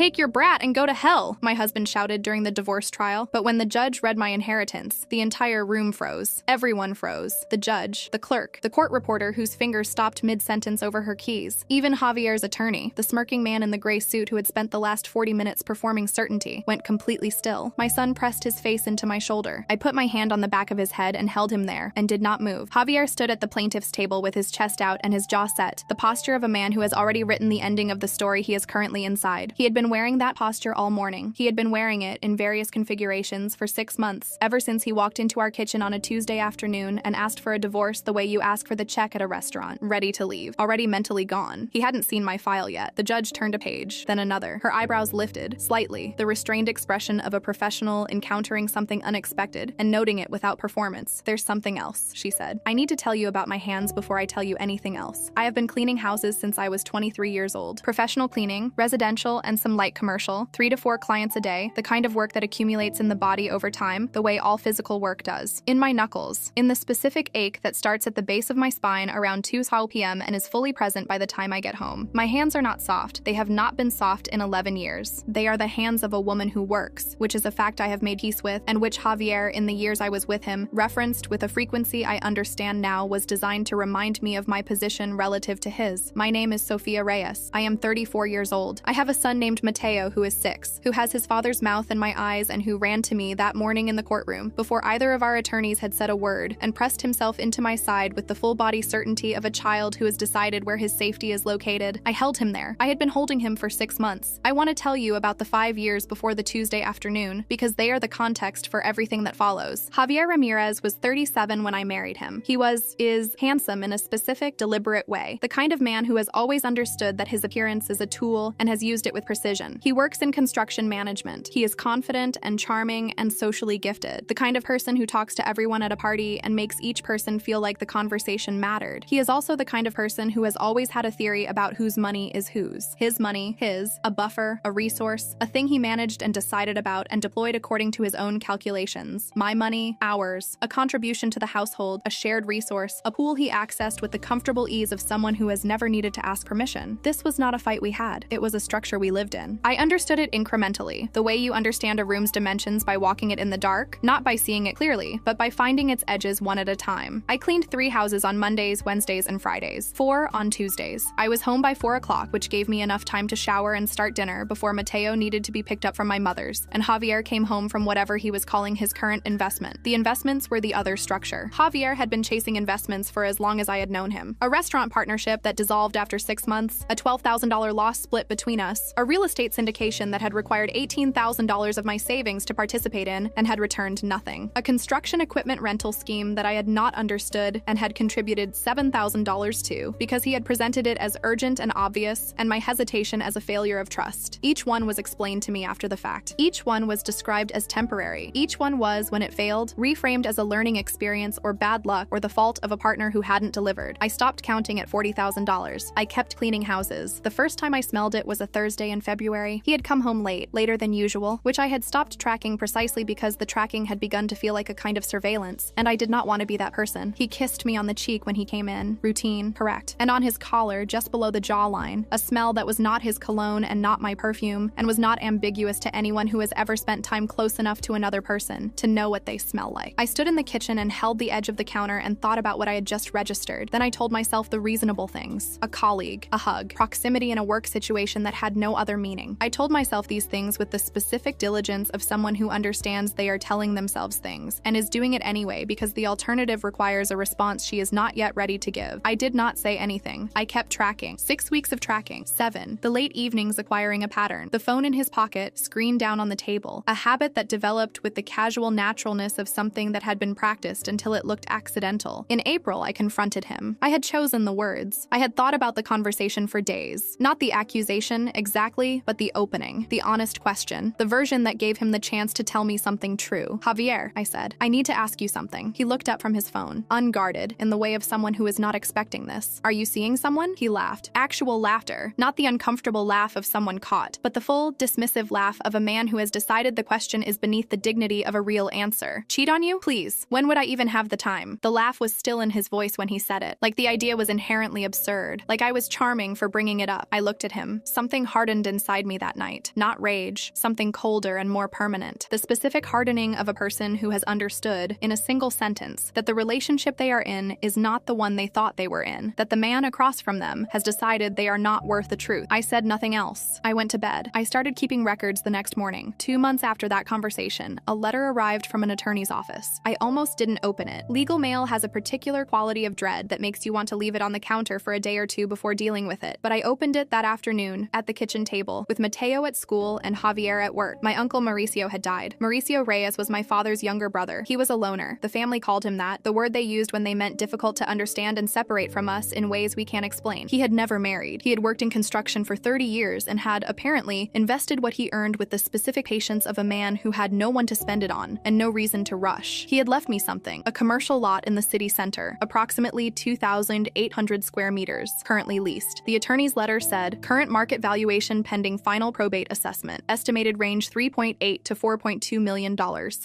Take your brat and go to hell, my husband shouted during the divorce trial. But when the judge read my inheritance, the entire room froze. Everyone froze. The judge, the clerk, the court reporter whose fingers stopped mid-sentence over her keys. Even Javier's attorney, the smirking man in the gray suit who had spent the last 40 minutes performing certainty, went completely still. My son pressed his face into my shoulder. I put my hand on the back of his head and held him there, and did not move. Javier stood at the plaintiff's table with his chest out and his jaw set, the posture of a man who has already written the ending of the story he is currently inside. He had been wearing that posture all morning. He had been wearing it in various configurations for 6 months, ever since he walked into our kitchen on a Tuesday afternoon and asked for a divorce the way you ask for the check at a restaurant, ready to leave, already mentally gone. He hadn't seen my file yet. The judge turned a page, then another. Her eyebrows lifted, slightly, the restrained expression of a professional encountering something unexpected and noting it without performance. There's something else, she said. I need to tell you about my hands before I tell you anything else. I have been cleaning houses since I was 23 years old. Professional cleaning, residential, and some light commercial, 3 to 4 clients a day, the kind of work that accumulates in the body over time, the way all physical work does. In my knuckles, in the specific ache that starts at the base of my spine around 2 p.m. and is fully present by the time I get home. My hands are not soft. They have not been soft in 11 years. They are the hands of a woman who works, which is a fact I have made peace with, and which Javier, in the years I was with him, referenced with a frequency I understand now was designed to remind me of my position relative to his. My name is Sofia Reyes. I am 34 years old. I have a son named Mateo who is 6, who has his father's mouth in my eyes and who ran to me that morning in the courtroom before either of our attorneys had said a word and pressed himself into my side with the full-body certainty of a child who has decided where his safety is located. I held him there. I had been holding him for 6 months. I want to tell you about the 5 years before the Tuesday afternoon because they are the context for everything that follows. Javier Ramirez was 37 when I married him. He is handsome in a specific, deliberate way, the kind of man who has always understood that his appearance is a tool and has used it with precision. He works in construction management. He is confident and charming and socially gifted, the kind of person who talks to everyone at a party and makes each person feel like the conversation mattered. He is also the kind of person who has always had a theory about whose money is whose. His money, his, a buffer, a resource, a thing he managed and decided about and deployed according to his own calculations. My money, ours, a contribution to the household, a shared resource, a pool he accessed with the comfortable ease of someone who has never needed to ask permission. This was not a fight we had. It was a structure we lived in. I understood it incrementally, the way you understand a room's dimensions by walking it in the dark, not by seeing it clearly, but by finding its edges one at a time. I cleaned 3 houses on Mondays, Wednesdays, and Fridays, 4 on Tuesdays. I was home by 4 o'clock, which gave me enough time to shower and start dinner before Mateo needed to be picked up from my mother's, and Javier came home from whatever he was calling his current investment. The investments were the other structure. Javier had been chasing investments for as long as I had known him. A restaurant partnership that dissolved after 6 months, a $12,000 loss split between us, a real estate syndication that had required $18,000 of my savings to participate in and had returned nothing, a construction equipment rental scheme that I had not understood and had contributed $7,000 to because he had presented it as urgent and obvious, and my hesitation as a failure of trust. Each one was explained to me after the fact. Each one was described as temporary. Each one was, when it failed, reframed as a learning experience or bad luck or the fault of a partner who hadn't delivered. I stopped counting at $40,000. I kept cleaning houses. The first time I smelled it was a Thursday in February. He had come home late, later than usual, which I had stopped tracking precisely because the tracking had begun to feel like a kind of surveillance, and I did not want to be that person. He kissed me on the cheek when he came in. Routine, correct. And on his collar, just below the jawline, a smell that was not his cologne and not my perfume, and was not ambiguous to anyone who has ever spent time close enough to another person to know what they smell like. I stood in the kitchen and held the edge of the counter and thought about what I had just registered. Then I told myself the reasonable things. A colleague, a hug, proximity in a work situation that had no other meaning. I told myself these things with the specific diligence of someone who understands they are telling themselves things, and is doing it anyway because the alternative requires a response she is not yet ready to give. I did not say anything. I kept tracking. 6 weeks of tracking. 7. The late evenings acquiring a pattern. The phone in his pocket, screen down on the table. A habit that developed with the casual naturalness of something that had been practiced until it looked accidental. In April, I confronted him. I had chosen the words. I had thought about the conversation for days. Not the accusation, exactly, but the opening. The honest question. The version that gave him the chance to tell me something true. Javier, I said, I need to ask you something. He looked up from his phone, unguarded, in the way of someone who is not expecting this. Are you seeing someone? He laughed. Actual laughter. Not the uncomfortable laugh of someone caught, but the full, dismissive laugh of a man who has decided the question is beneath the dignity of a real answer. Cheat on you? Please. When would I even have the time? The laugh was still in his voice when he said it, like the idea was inherently absurd, like I was charming for bringing it up. I looked at him. Something hardened inside inside me that night. Not rage, something colder and more permanent. The specific hardening of a person who has understood, in a single sentence, that the relationship they are in is not the one they thought they were in, that the man across from them has decided they are not worth the truth. I said nothing else. I went to bed. I started keeping records the next morning. 2 months after that conversation, a letter arrived from an attorney's office. I almost didn't open it. Legal mail has a particular quality of dread that makes you want to leave it on the counter for a day or two before dealing with it, but I opened it that afternoon at the kitchen table, with Mateo at school and Javier at work. My uncle Mauricio had died. Mauricio Reyes was my father's younger brother. He was a loner. The family called him that, the word they used when they meant difficult to understand and separate from us in ways we can't explain. He had never married. He had worked in construction for 30 years and had, apparently, invested what he earned with the specific patience of a man who had no one to spend it on and no reason to rush. He had left me something, a commercial lot in the city center, approximately 2,800 square meters, currently leased. The attorney's letter said, current market valuation pending final probate assessment, estimated range $3.8 to $4.2 million.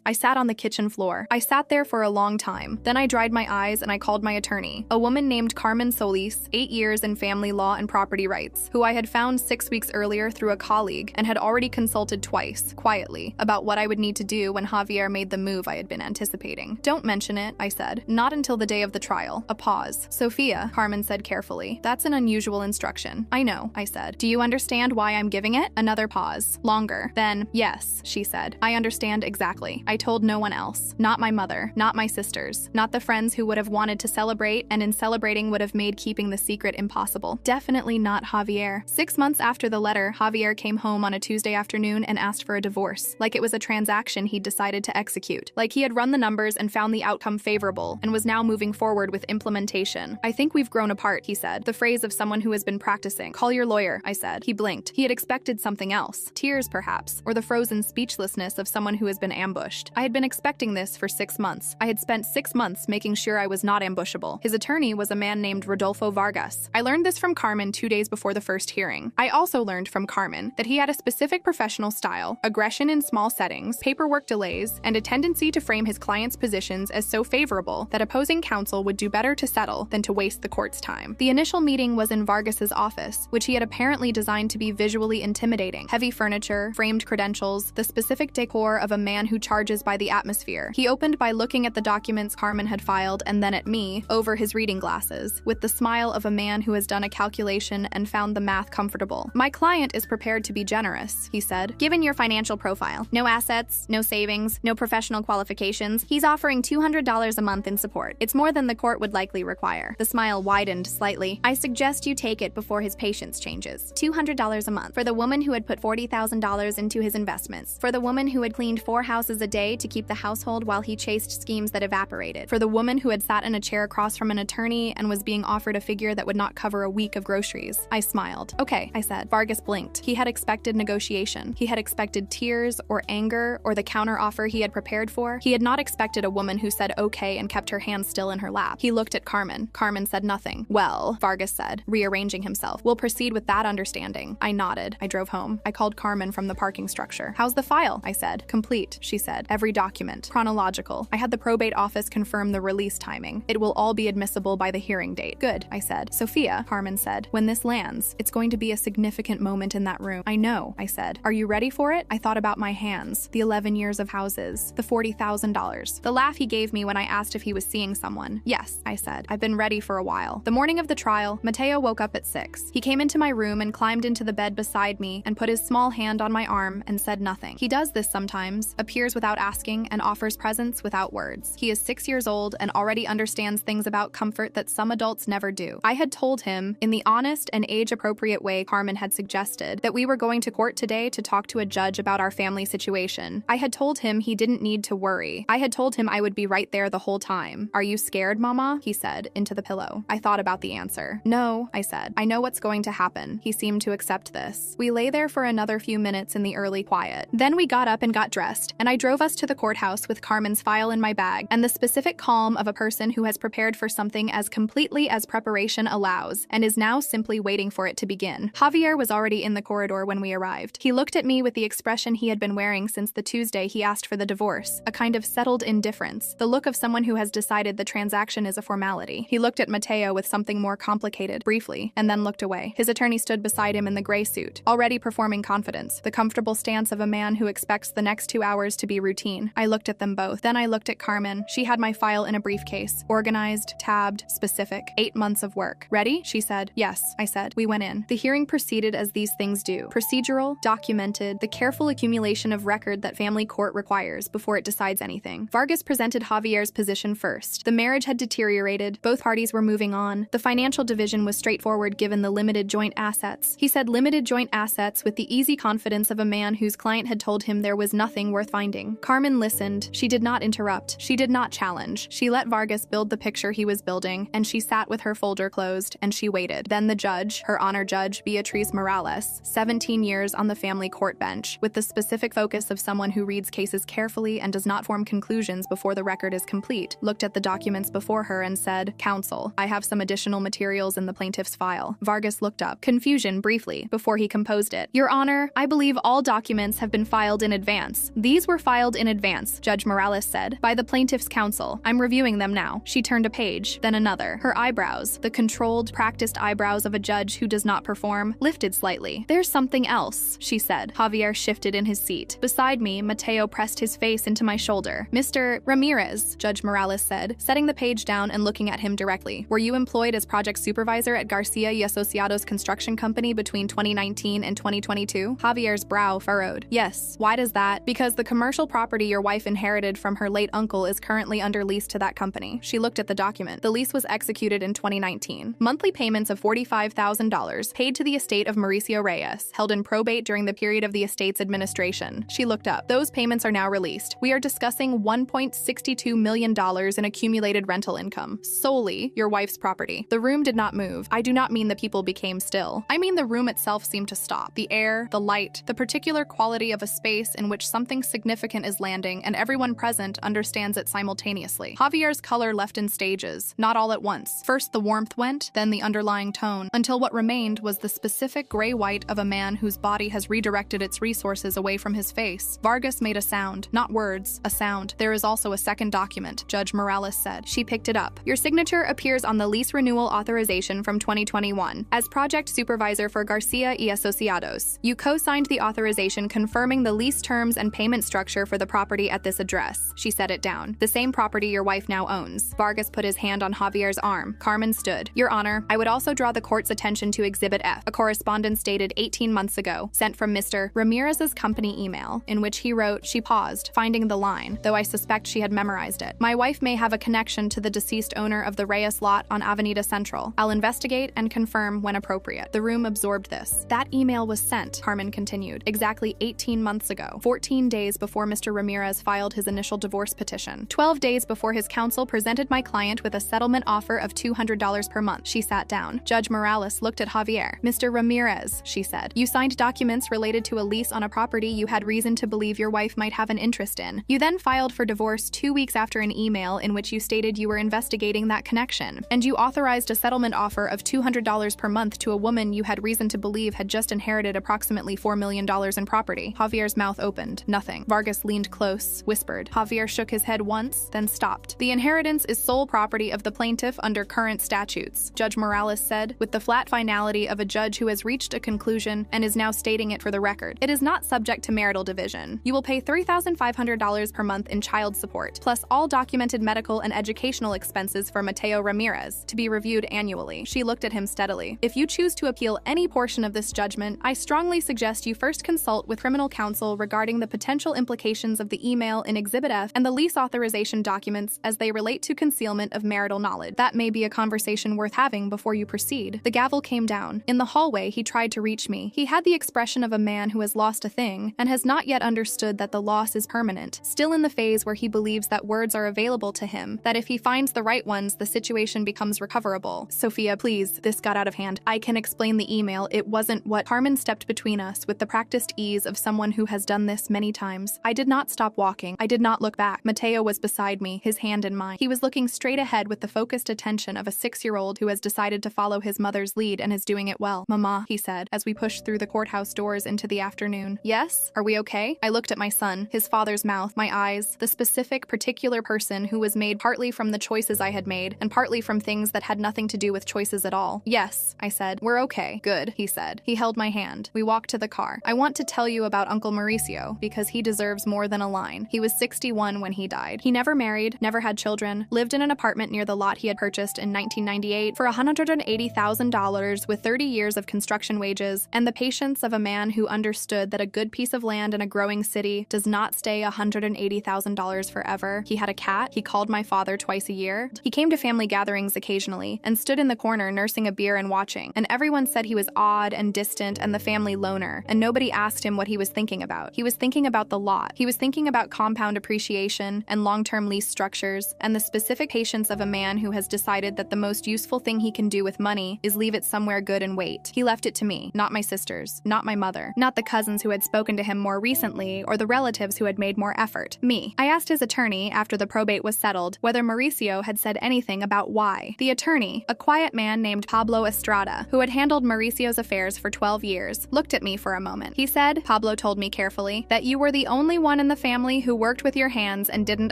I sat on the kitchen floor. I sat there for a long time. Then I dried my eyes and I called my attorney, a woman named Carmen Solis, 8 years in family law and property rights, who I had found 6 weeks earlier through a colleague and had already consulted twice, quietly, about what I would need to do when Javier made the move I had been anticipating. Don't mention it, I said. Not until the day of the trial. A pause. Sophia, Carmen said carefully. That's an unusual instruction. I know, I said. Do you understand why I'm giving it? Another pause. Longer. Then, yes, she said. I understand exactly. I told no one else. Not my mother. Not my sisters. Not the friends who would have wanted to celebrate and in celebrating would have made keeping the secret impossible. Definitely not Javier. 6 months after the letter, Javier came home on a Tuesday afternoon and asked for a divorce, like it was a transaction he'd decided to execute. Like he had run the numbers and found the outcome favorable and was now moving forward with implementation. I think we've grown apart, he said, the phrase of someone who has been practicing. Call your lawyer, I said. He blinked. He had expected something else. Tears, perhaps, or the frozen speechlessness of someone who has been ambushed. I had been expecting this for 6 months. I had spent 6 months making sure I was not ambushable. His attorney was a man named Rodolfo Vargas. I learned this from Carmen 2 days before the first hearing. I also learned from Carmen that he had a specific professional style, aggression in small settings, paperwork delays, and a tendency to frame his clients' positions as so favorable that opposing counsel would do better to settle than to waste the court's time. The initial meeting was in Vargas's office, which he had apparently designed to be visually intimidating. Heavy furniture, framed credentials, the specific decor of a man who charges by the atmosphere. He opened by looking at the documents Carmen had filed and then at me, over his reading glasses, with the smile of a man who has done a calculation and found the math comfortable. My client is prepared to be generous, he said. Given your financial profile, no assets, no savings, no professional qualifications, he's offering $200 a month in support. It's more than the court would likely require. The smile widened slightly. I suggest you take it before his patience changes. $200 a month for the woman who had put $40,000 into his investments, for the woman who had cleaned 4 houses a day to keep the household while he chased schemes that evaporated, for the woman who had sat in a chair across from an attorney and was being offered a figure that would not cover a week of groceries. I smiled. Okay, I said. Vargas blinked. He had expected negotiation. He had expected tears or anger or the counteroffer he had prepared for. He had not expected a woman who said okay and kept her hands still in her lap. He looked at Carmen. Carmen said nothing. Well, Vargas said, rearranging himself. We'll proceed with that understanding. I nodded. I drove home. I called Carmen from the parking structure. How's the file? I said. Complete, she said. Every document. Chronological. I had the probate office confirm the release timing. It will all be admissible by the hearing date. Good, I said. Sophia, Carmen said, when this lands, it's going to be a significant moment in that room. I know, I said. Are you ready for it? I thought about my hands, the 11 years of houses, the $40,000. The laugh he gave me when I asked if he was seeing someone. Yes, I said. I've been ready for a while. The morning of the trial, Mateo woke up at 6. He came into my room and climbed into the bed beside me and put his small hand on my arm and said nothing. He does this sometimes, appears without asking and offers presents without words. He is 6 years old and already understands things about comfort that some adults never do. I had told him, in the honest and age-appropriate way Carmen had suggested, that we were going to court today to talk to a judge about our family situation. I had told him he didn't need to worry. I had told him I would be right there the whole time. Are you scared, Mama? He said, into the pillow. I thought about the answer. No, I said. I know what's going to happen. He seemed to accept this. We lay there for another few minutes in the early quiet. Then we got up and got dressed, and I drove us to the courthouse with Carmen's file in my bag and the specific calm of a person who has prepared for something as completely as preparation allows and is now simply waiting for it to begin. Javier was already in the corridor when we arrived. He looked at me with the expression he had been wearing since the Tuesday he asked for the divorce, a kind of settled indifference, the look of someone who has decided the transaction is a formality. He looked at Mateo with something more complicated, briefly, and then looked away. His attorney stood beside him in the gray suit, suit, already performing confidence, the comfortable stance of a man who expects the next 2 hours to be routine. I looked at them both. Then I looked at Carmen. She had my file in a briefcase, organized, tabbed, specific. 8 months of work. Ready? She said. Yes, I said. We went in. The hearing proceeded as these things do. Procedural, documented, the careful accumulation of record that family court requires before it decides anything. Vargas presented Javier's position first. The marriage had deteriorated. Both parties were moving on. The financial division was straightforward given the limited joint assets. He said limited joint assets with the easy confidence of a man whose client had told him there was nothing worth finding. Carmen listened. She did not interrupt. She did not challenge. She let Vargas build the picture he was building, and she sat with her folder closed, and she waited. Then the judge, her honor judge, Beatriz Morales, 17 years on the family court bench, with the specific focus of someone who reads cases carefully and does not form conclusions before the record is complete, looked at the documents before her and said, "Counsel, I have some additional materials in the plaintiff's file." Vargas looked up, confusion briefly, before he composed it. "Your Honor, I believe all documents have been filed in advance." "These were filed in advance," Judge Morales said, "by the plaintiff's counsel. I'm reviewing them now." She turned a page, then another. Her eyebrows, the controlled, practiced eyebrows of a judge who does not perform, lifted slightly. "There's something else," she said. Javier shifted in his seat. Beside me, Mateo pressed his face into my shoulder. "Mr. Ramirez," Judge Morales said, setting the page down and looking at him directly. "Were you employed as project supervisor at Garcia y Asociados Construction Company between 2019 and 2022? Javier's brow furrowed. "Yes." "Why does that?" "Because the commercial property your wife inherited from her late uncle is currently under lease to that company." She looked at the document. The lease was executed in 2019. Monthly payments of $45,000 paid to the estate of Mauricio Reyes, held in probate during the period of the estate's administration. She looked up. "Those payments are now released. We are discussing $1.62 million in accumulated rental income, solely your wife's property." The room did not move. I do not mean the people became still. I mean the room itself seemed to stop. The air, the light, the particular quality of a space in which something significant is landing and everyone present understands it simultaneously. Javier's color left in stages, not all at once. First the warmth went, then the underlying tone, until what remained was the specific gray-white of a man whose body has redirected its resources away from his face. Vargas made a sound, not words, a sound. "There is also a second document," Judge Morales said. She picked it up. "Your signature appears on the lease renewal authorization from 2021. As project supervisor for Garcia y Asociados, you co-signed the authorization confirming the lease terms and payment structure for the property at this address." She set it down. "The same property your wife now owns." Vargas put his hand on Javier's arm. Carmen stood. "Your Honor, I would also draw the court's attention to Exhibit F, a correspondence dated 18 months ago, sent from Mr. Ramirez's company email, in which he wrote," she paused, finding the line, though I suspect she had memorized it. "My wife may have a connection to the deceased owner of the Reyes lot on Avenida Central. I'll investigate and confirm when appropriate." The room absorbed this. "That email was sent," Carmen continued, "exactly 18 months ago, 14 days before Mr. Ramirez filed his initial divorce petition, 12 days before his counsel presented my client with a settlement offer of $200 per month." She sat down. Judge Morales looked at Javier. "Mr. Ramirez," she said, "you signed documents related to a lease on a property you had reason to believe your wife might have an interest in. You then filed for divorce 2 weeks after an email in which you stated you were investigating that connection, and you authorized a settlement offer of $200 per month to a woman you had reason to believe had just inherited approximately $4 million in property." Javier's mouth opened. Nothing. Vargas leaned close, whispered. Javier shook his head once, then stopped. "The inheritance is sole property of the plaintiff under current statutes," Judge Morales said, with the flat finality of a judge who has reached a conclusion and is now stating it for the record. "It is not subject to marital division. You will pay $3,500 per month in child support, plus all documented medical and educational expenses for Mateo Ramirez, to be reviewed annually." She looked at him steadily. "If you choose to appeal any portion of this judgment, I strongly suggest you first consult with criminal counsel regarding the potential implications of the email in Exhibit F and the lease authorization documents as they relate to concealment of marital knowledge. That may be a conversation worth having before you proceed." The gavel came down. In the hallway, he tried to reach me. He had the expression of a man who has lost a thing and has not yet understood that the loss is permanent, still in the phase where he believes that words are available to him, that if he finds the right ones, the situation becomes recoverable. "Sophia, please." This got out of hand. "I can explain the email. It wasn't what—" Carmen stepped between us with the practiced ease of someone who has done this many times. I did not stop walking. I did not look back. Mateo was beside me, his hand in mine. He was looking straight ahead with the focused attention of a 6-year-old who has decided to follow his mother's lead and is doing it well. "Mama," he said, as we pushed through the courthouse doors into the afternoon. "Yes? Are we okay?" I looked at my son, his father's mouth, my eyes, the specific, particular person who was made partly from the choices I had made and partly from things that had nothing to do with choices at all. "Yes," I said. "We're okay." "Good," he said. He He held my hand. We walked to the car. I want to tell you about Uncle Mauricio because he deserves more than a line. He was 61 when he died. He never married, never had children, lived in an apartment near the lot he had purchased in 1998 for $180,000 with 30 years of construction wages and the patience of a man who understood that a good piece of land in a growing city does not stay $180,000 forever. He had a cat. He called my father twice a year. He came to family gatherings occasionally and stood in the corner nursing a beer and watching, and everyone said he was odd and distant and the family loner, and nobody asked him what he was thinking about. He was thinking about the lot. He was thinking about compound appreciation and long-term lease structures and the specific patience of a man who has decided that the most useful thing he can do with money is leave it somewhere good and wait. He left it to me, not my sisters, not my mother, not the cousins who had spoken to him more recently or the relatives who had made more effort. Me. I asked his attorney after the probate was settled whether Mauricio had said anything about why. The attorney, a quiet man named Pablo Estrada, who had handled Mauricio's affairs for 12 years, looked at me for a moment. He said, Pablo told me carefully, that you were the only one in the family who worked with your hands and didn't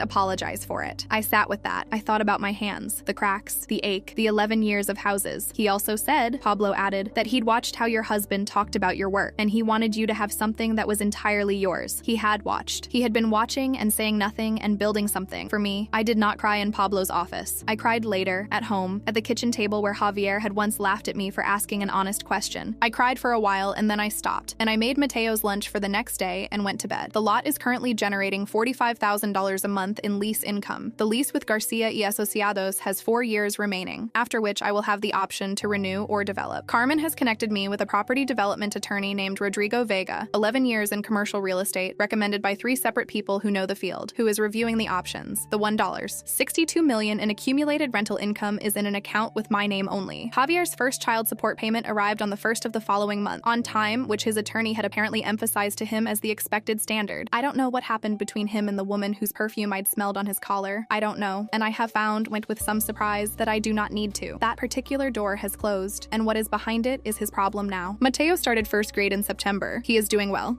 apologize for it. I sat with that. I thought about my hands, the cracks, the ache, the 11 years of houses. He also said, Pablo added, that he'd watched how your husband talked about your work, and he wanted you to have something that was entirely yours. He had watched. He had been watching and saying nothing and building something. For me, I did not cry in Pablo's office. I cried later, at home, at the kitchen table where Javier had once laughed at me for asking an honest question. I cried for a while and then I stopped, and I made Mateo's lunch for the next day and went to bed. The lot is currently generating $45,000 a month in lease income. The lease with Garcia y Asociados has 4 years remaining, after which I will have the option to renew or develop. Carmen has connected me with a property development attorney named Rodrigo Vega, 11 years in commercial real estate, recommended by 3 separate people who know the field, who is reviewing the options. The $1. $62 million in accumulated rental income is in an account with my name only. Javier's first child support payment arrived on the 1st of the following month, on time, which his attorney had apparently emphasized to him as the expected standard. I don't know what happened between him and the woman whose perfume I'd smelled on his collar. I don't know, and I have found, went with some surprise, that I do not need to. That particular door has closed, and what is behind it is his problem now. Mateo started first grade in September. He is doing well.